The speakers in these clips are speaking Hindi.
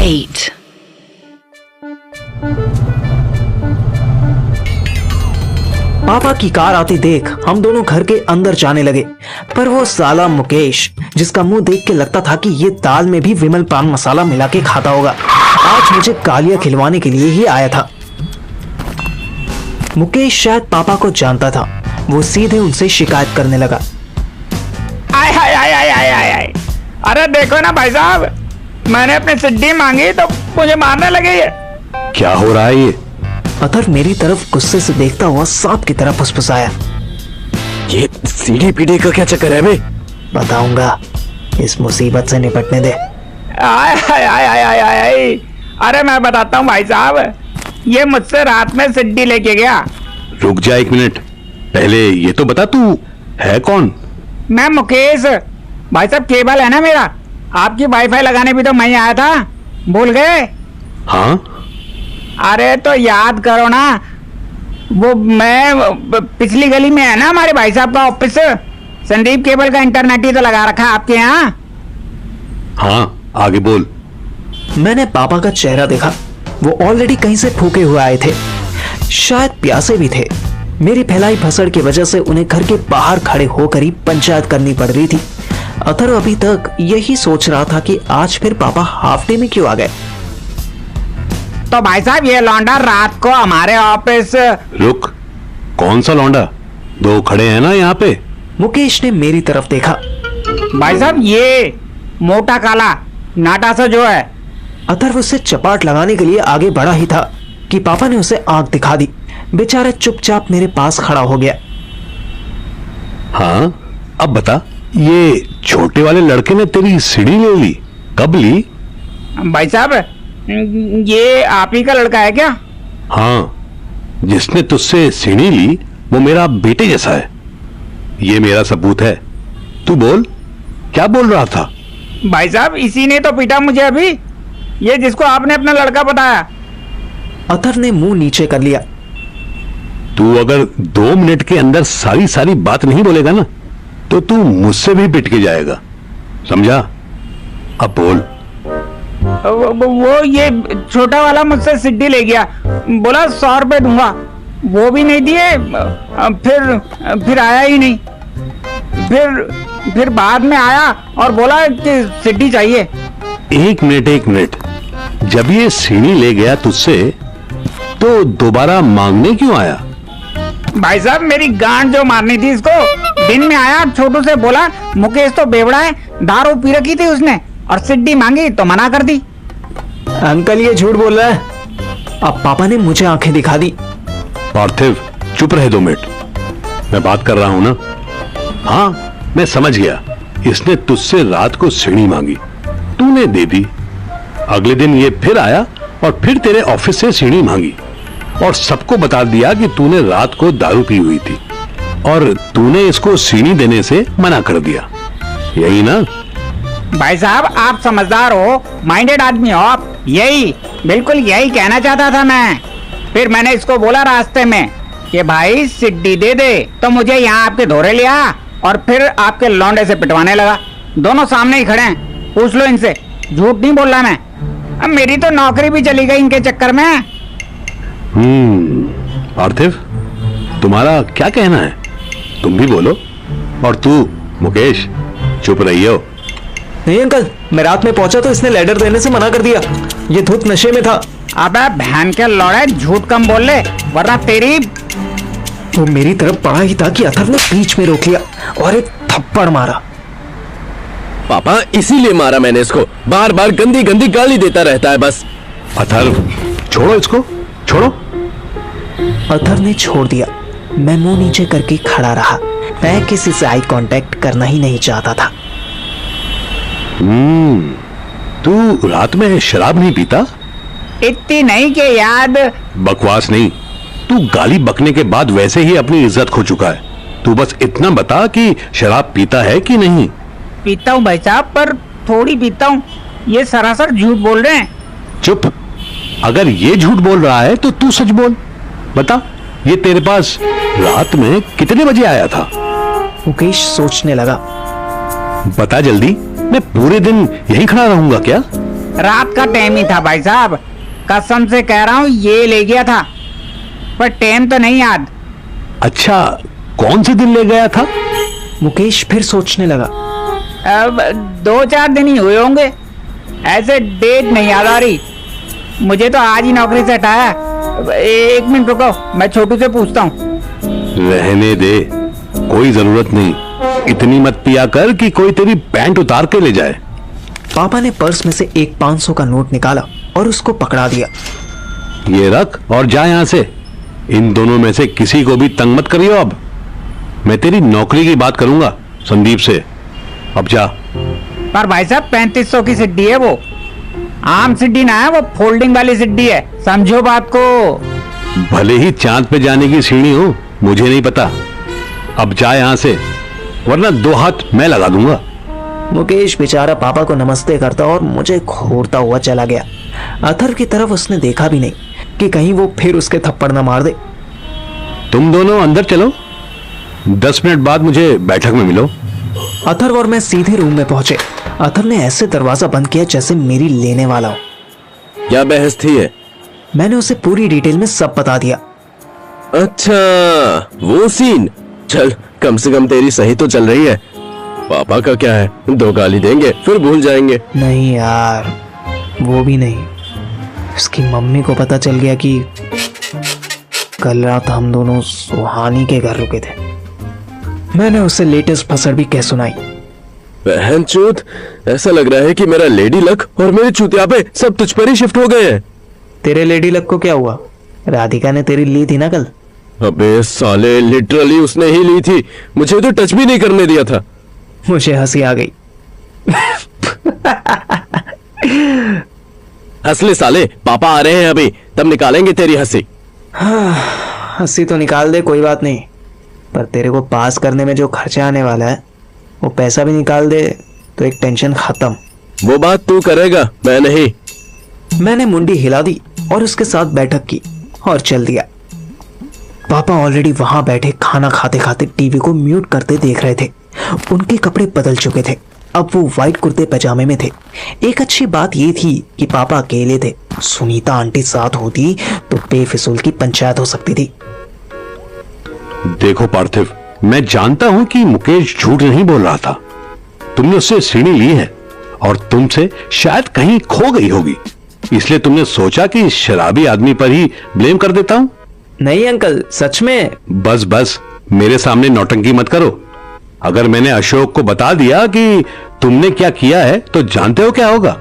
8. पापा की कार आती देख हम दोनों घर के अंदर जाने लगे, पर वो साला मुकेश, जिसका मुंह देख के लगता था कि ये दाल में भी विमल पान मसाला मिला के खाता होगा, आज मुझे गालियां खिलवाने के लिए ही आया था। मुकेश शायद पापा को जानता था, वो सीधे उनसे शिकायत करने लगा। आय हाय हाय हाय हाय हाय हाय, अरे देखो ना भाई साहब, मैंने अपनी सिड्डी मांगी तो मुझे मारने लगे ये। क्या हो रहा है ये? अथर मेरी तरफ गुस्से से देखता हुआ सांप की तरह फुसफुसाया। ये सीढ़ी पीढ़ी का क्या चक्कर है बे? बताऊंगा, इस मुसीबत से निपटने दे। आय हाय हाय हाय हाय हाय, अरे मैं बताता हूँ भाई साहब, ये मुझसे रात में सिड्डी लेके गया। रुक जा एक मिनट, पहले ये तो बता तू है कौन? मैं मुकेश। भाई साहब केबल है ना मेरा, आपकी वाईफाई लगाने भी तो मैं आया था, भूल गए? हाँ अरे तो याद करो ना, वो मैं पिछली गली में है ना हमारे भाई साहब का ऑफिस, संदीप केबल का इंटरनेट ही तो लगा रखा है आपके यहाँ। हाँ आगे बोल। मैंने पापा का चेहरा देखा, वो ऑलरेडी कहीं से फूके हुए आए थे, शायद प्यासे भी थे। मेरी फैलाई भसड़ की वजह से उन्हें घर के बाहर खड़े होकर ही पंचायत करनी पड़ रही थी। अथर अभी तक यही सोच रहा था कि आज फिर पापा हाफ डे में क्यों आ गए। तो भाई साहब ये लौंडा रात को हमारे ऑफिस। रुक, कौन सा लौंडा? दो खड़े हैं ना यहाँ पे। मुकेश ने मेरी तरफ देखा। भाई साहब ये मोटा काला नाटा सा जो है। अथर उससे चपाट लगाने के लिए आगे बढ़ा ही था कि पापा ने उसे आंख दिखा दी। बेचारा चुपचाप मेरे पास खड़ा हो गया। हाँ अब बता, ये छोटे वाले लड़के ने तेरी सीढ़ी ले ली, कब ली? भाई साहब ये आप ही का लड़का है क्या? हाँ, जिसने तुझसे सीढ़ी ली वो मेरा बेटे जैसा है। ये मेरा सबूत है। तू बोल, क्या बोल रहा था? भाई साहब इसी ने तो पीटा मुझे अभी, ये जिसको आपने अपना लड़का बताया। अथर ने मुंह नीचे कर लिया। तू अगर 2 मिनट के अंदर सारी बात नहीं बोलेगा ना, तो तू मुझसे भी पिट के जाएगा, समझा? अब बोल। वो ये छोटा वाला मुझसे सिड्डी ले गया, बोला 100 रुपए दूंगा, वो भी नहीं दिए, फिर आया ही नहीं। फिर बाद में आया और बोला कि सिड्डी चाहिए। एक मिनट, जब ये सीढ़ी ले गया तुझसे तो दोबारा मांगने क्यों आया? भाई साहब मेरी गांड जो मारनी थी इसको, दिन में आया छोटू से बोला मुकेश तो बेवड़ा है, दारू पी रखी थी उसने और सिड्डी मांगी तो मना कर दी। अंकल ये झूठ बोल रहा है। अब पापा ने मुझे आंखें दिखा दी। पार्थिव चुप रहे 2 मिनट, मैं बात कर रहा हूं ना। हाँ मैं समझ गया, इसने तुझसे रात को सीढ़ी मांगी, तूने दे दी। अगले दिन ये फिर आया और फिर तेरे ऑफिस से सीढ़ी मांगी और सबको बता दिया कि तूने रात को दारू पी हुई थी और तूने इसको सीढ़ी देने से मना कर दिया, यही ना? भाई साहब आप समझदार हो, माइंडेड आदमी हो आप, यही बिल्कुल यही कहना चाहता था मैं। फिर मैंने इसको बोला रास्ते में कि भाई सिड्डी दे दे, तो मुझे यहाँ आपके धोरे लिया और फिर आपके लौंडे से पिटवाने लगा। दोनों सामने ही खड़े हैं, पूछ लो इनसे, झूठ नहीं बोल रहा मैं। अब मेरी तो नौकरी भी चली गई इनके चक्कर में। पार्थिव तुम्हारा क्या कहना है? तुम भी बोलो। और तू मुकेश चुप रहियो। नहीं अंकल, मैं रात में पहुंचा तो इसने लेटर देने से मना कर दिया, ये धुत नशे में था। अबे बहन के लौड़े, झूठ कम बोल ले वरना तेरी। वो मेरी तरफ बढ़ा ही था कि अथर ने बीच में रोक लिया और एक थप्पड़ मारा। पापा इसीलिए मारा मैंने इसको, बार बार गंदी गंदी गाली देता रहता है बस। अथर छोड़ो इसको, छोड़ो। अथर ने छोड़ दिया। मैं मुंह नीचे करके खड़ा रहा, मैं किसी से आई कांटेक्ट करना ही नहीं चाहता था। तू रात में शराब नहीं पीता? इतनी नहीं के याद। बकवास नहीं, तू गाली बकने के बाद वैसे ही अपनी इज्जत खो चुका है। तू बस इतना बता कि शराब पीता है कि नहीं। पीता हूँ भाई साहब, पर थोड़ी पीता हूँ, ये सरासर झूठ बोल रहे हैं। चुप, अगर ये झूठ बोल रहा है तो तू सच बोल। बता, ये तेरे पास रात में कितने बजे आया था? मुकेश सोचने लगा। बता जल्दी, मैं पूरे दिन यहीं खड़ा रहूंगा क्या? रात का टाइम ही था भाई साहब, कसम से कह रहा हूँ ये ले गया था, पर टाइम तो नहीं याद। अच्छा, कौन से दिन ले गया था? मुकेश फिर सोचने लगा। अब 2-4 दिन ही हुए होंगे, ऐसे डेट नहीं याद आ रही। मुझे तो आज ही नौकरी से हटाया। 1 मिनट रुको, मैं छोटू से पूछता हूँ। रहने दे, कोई जरूरत नहीं। इतनी मत पिया कर कि कोई तेरी पैंट उतार के ले जाए। पापा ने पर्स में से एक 500 का नोट निकाला और उसको पकड़ा दिया। ये रख और जा यहां से। इन दोनों में से किसी को भी तंग मत करियो। अब मैं तेरी नौकरी की बात करूंगा संदीप से। अब जा। पर भाई साहब 3500 की सिड्डी है वो, आम सिड्डी ना है, वो फोल्डिंग वाली सिड्डी है, समझो बात को। भले ही चांद पे जाने की सीढ़ी हो, मुझे नहीं पता। अब जा यहां से, वरना 2 हाथ मैं लगा दूंगा। मुकेश बेचारा पापा को नमस्ते करता और मुझे घूरता हुआ चला गया। अथर्व की तरफ उसने देखा भी नहीं कि कहीं वो फिर उसके थप्पड़ न मार दे। तुम दोनों अंदर चलो, 10 मिनट बाद मुझे बैठक में मिलो। अथर्व और मैं सीधे रूम में पहुंचे। अथर्व ने ऐसे दरवाजा बंद किया जैसे मेरी लेने वाला हो। क्या बहस थी है? मैंने उसे पूरी डिटेल में सब बता दिया। अच्छा, वो सीन। चल, कम से कम तेरी सही तो चल रही है। पापा का क्या है, 2 गाली देंगे फिर भूल जाएंगे। नहीं यार, वो भी नहीं। उसकी मम्मी को पता चल गया कि कल रात हम दोनों सुहानी के घर रुके थे। मैंने उसे लेटेस्ट फसर भी कह सुनाई। बहन चूत, ऐसा लग रहा है कि मेरा लेडी लक और मेरे चूतियापे सब तुझ पर ही शिफ्ट हो गए हैं। तेरे लेडी लक को क्या हुआ? राधिका ने तेरी ली थी ना कल। अबे साले, लिटरली उसने ही ली थी, मुझे तो टच भी नहीं करने दिया था। मुझे हंसी आ गई। हंस ले साले, पापा आ रहे हैं अभी, तब निकालेंगे तेरी हंसी। हंसी तो निकाल दे, कोई बात नहीं, पर तेरे को पास करने में जो खर्चा आने वाला है वो पैसा भी निकाल दे तो एक टेंशन खत्म। वो बात तू करेगा, मैं नहीं। मैंने मुंडी हिला दी और उसके साथ बैठक की और चल दिया। पापा ऑलरेडी वहां बैठे खाना खाते खाते टीवी को म्यूट करते देख रहे थे। उनके कपड़े बदल चुके थे, अब वो व्हाइट कुर्ते पजामे में थे। एक अच्छी बात ये थी कि पापा अकेले थे। सुनीता आंटी साथ होती तो बेफिजूल की पंचायत हो सकती थी। देखो पार्थिव, मैं जानता हूं कि मुकेश झूठ नहीं बोल रहा था। तुमने उससे सीढ़ी ली है और तुमसे शायद कहीं खो गई होगी, इसलिए तुमने सोचा कि शराबी आदमी पर ही ब्लेम कर देता हूं। नहीं अंकल, सच में। बस बस, मेरे सामने नौटंकी मत करो। अगर मैंने अशोक को बता दिया कि तुमने क्या किया है तो जानते हो क्या होगा?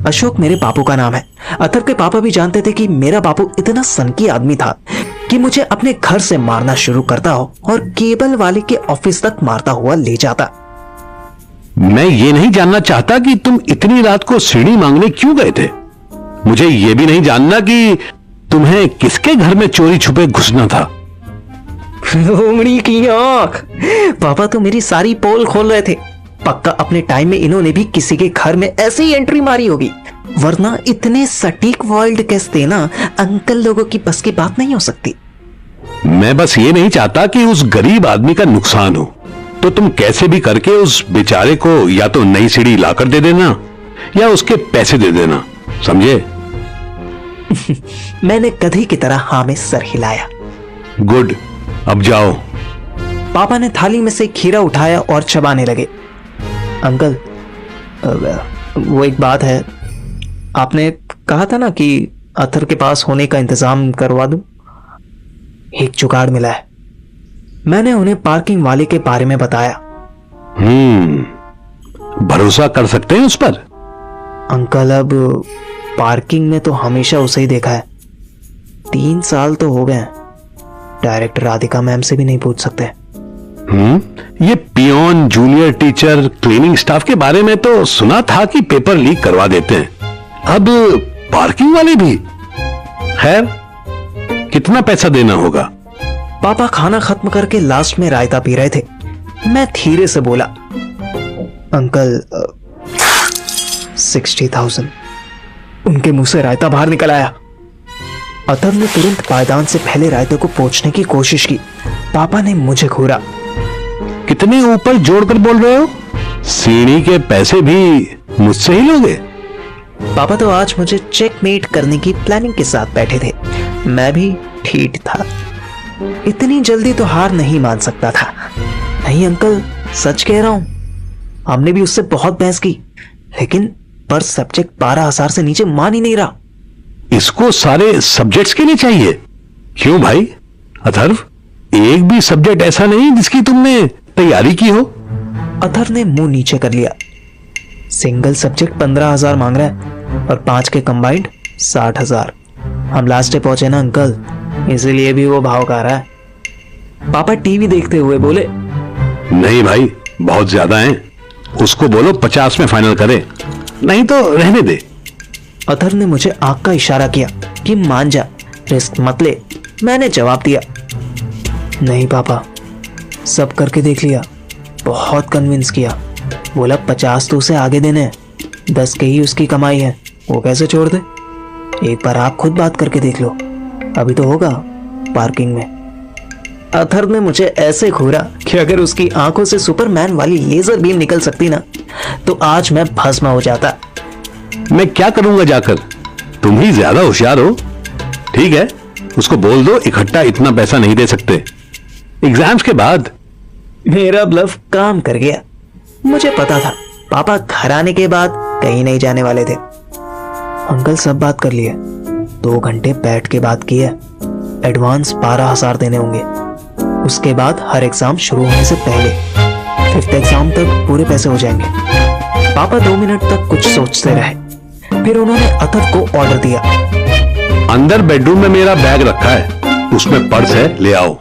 अशोक मेरे बापू का नाम है। अथर्व के पापा भी जानते थे कि मेरा बापू इतना सनकी आदमी था कि मुझे अपने घर से मारना शुरू करता हो और केबल वाले के ऑफिस तक मारता हुआ ले जाता। मैं ये नहीं जानना चाहता कि तुम इतनी रात को सीढ़ी मांगने क्यों गए थे। मुझे ये भी नहीं जानना कि तुम्हें किसके घर में चोरी छुपे घुसना था। लोमड़ी की आंख, पापा तो मेरी सारी पोल खोल रहे थे। पक्का अपने टाइम में इन्होंने भी किसी के घर में ऐसे ही एंट्री मारी होगी, वरना इतने सटीक वर्ल्ड कैस देना अंकल लोगों की बस की बात नहीं हो सकती। मैं बस ये नहीं चाहता कि उस गरीब आदमी का नुकसान हो, तो तुम कैसे भी करके उस बेचारे को या तो नई सीढ़ी लाकर दे देना या उसके पैसे दे देना, समझे? मैंने गधी की तरह हाँ में सर हिलाया। गुड, अब जाओ। पापा ने थाली में से खीरा उठाया और चबाने लगे। अंकल, वो एक बात है, आपने कहा था ना कि अथर के पास होने का इंतजाम करवा दूं। एक जुगाड़ मिला है। मैंने उन्हें पार्किंग वाले के बारे में बताया। भरोसा कर सकते हैं उस पर? अंकल, अब पार्किंग में तो हमेशा उसे ही देखा है। 3 साल तो हो गए। डायरेक्टर राधिका मैम से भी नहीं पूछ सकते। ये peon, junior teacher, cleaning staff के बारे में तो सुना था कि पेपर लीक करवा देते हैं। अब पार्किंग वाले भी? खैर, कितना पैसा देना होगा? पापा खाना खत्म करके लास्ट में रायता पी रहे थे। मैं धीरे से बोला, अंकल 60,000। उनके मुंह से रायता बाहर निकल आया। अथर्व ने तुरंत पायदान से पहले रायते को पोंछने की कोशिश की। पापा ने मुझे घूरा। कितने ऊपर जोड़कर बोल रहे हो? सीढ़ी के पैसे भी मुझसे ही लोगे? पापा तो आज मुझे चेकमेट करने की प्लानिंग के साथ बैठे थे। मैं भी ठीक था। इतनी जल्दी तो हार नहीं मान सकता था। नहीं अंकल, सच कह रहा हूं। हमने भी उससे बहुत बहस की, लेकिन पर सब्जेक्ट 12,000 से नीचे मान ही नहीं रहा। इसको सारे सब्जेक्ट्स के लिए चाहिए? क्यों भाई अथर्व, एक भी सब्जेक्ट ऐसा नहीं जिसकी तुमने तैयारी की हो? अथर्व ने मुंह नीचे कर लिया। सिंगल सब्जेक्ट 15,000 मांग रहा है और 5 के कंबाइंड 60,000। हम लास्ट डे पहुंचे ना अंकल, इसीलिए भी वो भाव खा रहा है। पापा टीवी देखते हुए बोले, नहीं भाई, बहुत ज्यादा है। उसको बोलो 50 में फाइनल करे, नहीं तो रहने दे। अथर्व ने मुझे आंख का इशारा किया कि मान जा, रिस्क मत ले। मैंने जवाब दिया, नहीं पापा, सब करके देख लिया, बहुत कन्विंस किया। बोला 50 तो उसे आगे देने हैं, 10 के ही उसकी कमाई है, वो कैसे छोड़ दे। एक बार आप खुद बात करके देख लो, अभी तो होगा पार्किंग में। अथर्व ने मुझे ऐसे घूरा कि अगर उसकी आंखों से सुपरमैन वाली लेजर बीम निकल सकती ना, तो आज मैं भस्म हो जाता। मैं क्या करूंगा जाकर, तुम ही ज्यादा होशियार हो। ठीक है, उसको बोल दो इकट्ठा इतना पैसा नहीं दे सकते, एग्जाम्स के बाद। मेरा ब्लफ काम कर गया। मुझे पता था पापा घर आने के बाद कहीं नहीं जाने वाले थे। अंकल सब बात कर लिए, 2 घंटे बैठ के बात की है। एडवांस 12,000 देने होंगे। उसके बाद हर एग्जाम शुरू होने से पहले 5th एग्जाम तक पूरे पैसे हो जाएंगे। पापा 2 मिनट तक कुछ सोचते रहे, फिर उन्होंने अथर्व को ऑर्डर दिया, अंदर बेडरूम में मेरा बैग रखा है, उसमें पर्स है, ले आओ।